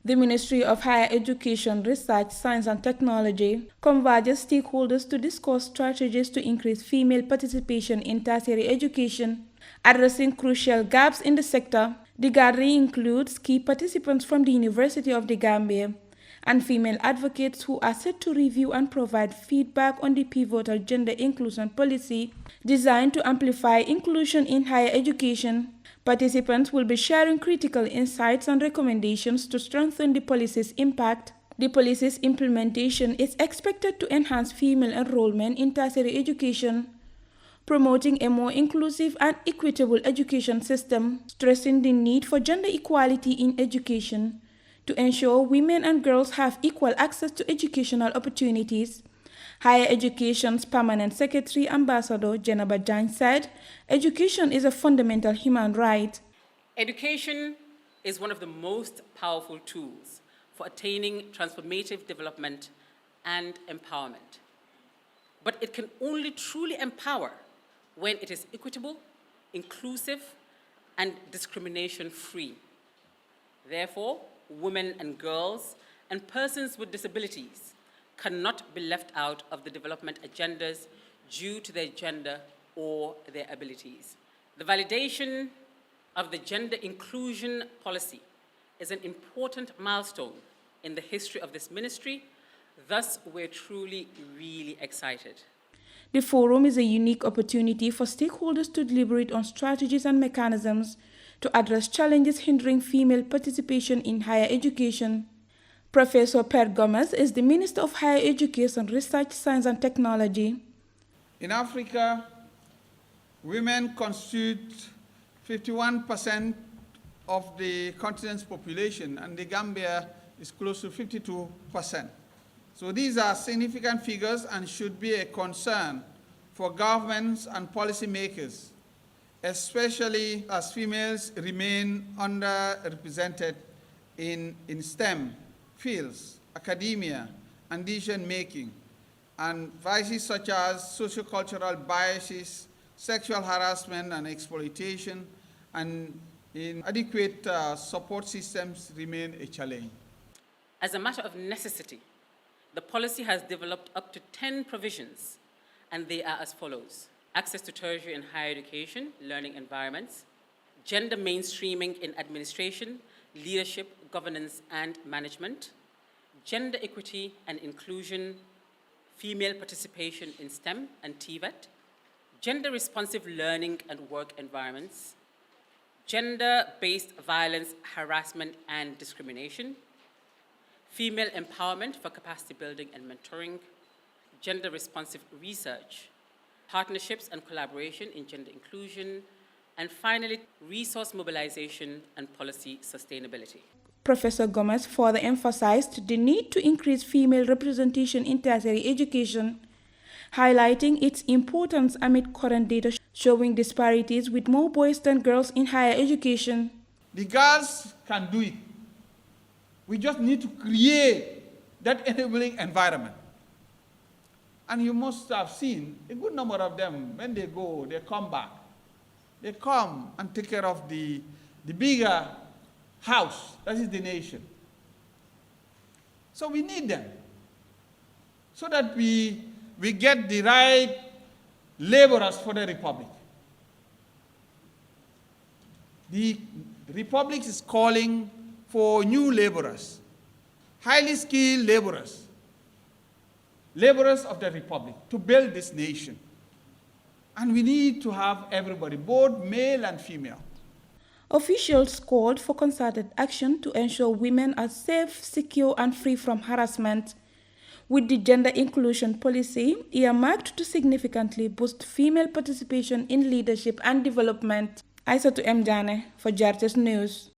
The Ministry of Higher Education, Research, Science and Technology converges stakeholders to discuss strategies to increase female participation in tertiary education, addressing crucial gaps in the sector. The gathering includes key participants from the University of the Gambia and female advocates who are set to review and provide feedback on the pivotal gender inclusion policy designed to amplify inclusion in higher education. Participants will be sharing critical insights and recommendations to strengthen the policy's impact. The policy's implementation is expected to enhance female enrollment in tertiary education, promoting a more inclusive and equitable education system, stressing the need for gender equality in education to ensure women and girls have equal access to educational opportunities. Higher Education's Permanent Secretary Ambassador Jenaba Jain said, education is a fundamental human right. Education is one of the most powerful tools for attaining transformative development and empowerment. But it can only truly empower when it is equitable, inclusive, and discrimination-free. Therefore, women and girls and persons with disabilities cannot be left out of the development agendas due to their gender or their abilities. The validation of the gender inclusion policy is an important milestone in the history of this ministry. Thus, we're truly, really excited. The forum is a unique opportunity for stakeholders to deliberate on strategies and mechanisms to address challenges hindering female participation in higher education. Professor Per Gomez is the Minister of Higher Education, Research, Science and Technology. In Africa, women constitute 51% of the continent's population, and the Gambia is close to 52%. So these are significant figures and should be a concern for governments and policymakers, especially as females remain underrepresented in STEM fields, academia, and decision-making, and vices such as sociocultural biases, sexual harassment and exploitation, and inadequate support systems remain a challenge. As a matter of necessity, the policy has developed up to 10 provisions, and they are as follows: access to tertiary and higher education, learning environments, gender mainstreaming in administration, leadership, governance, and management, gender equity and inclusion, female participation in STEM and TVET, gender-responsive learning and work environments, gender-based violence, harassment, and discrimination, female empowerment for capacity building and mentoring, gender-responsive research, partnerships and collaboration in gender inclusion, and finally, resource mobilization and policy sustainability. Professor Gomez further emphasized the need to increase female representation in tertiary education, highlighting its importance amid current data showing disparities with more boys than girls in higher education. The girls can do it. We just need to create that enabling environment. And you must have seen a good number of them, when they go, they come back. They come and take care of the bigger house, that is the nation. So we need them, so that we get the right laborers for the Republic. The Republic is calling for new laborers, highly skilled laborers of the Republic, to build this nation. And we need to have everybody, both male and female. Officials called for concerted action to ensure women are safe, secure, and free from harassment, with the gender inclusion policy earmarked to significantly boost female participation in leadership and development. Aissatou M. Jane for Jartes News.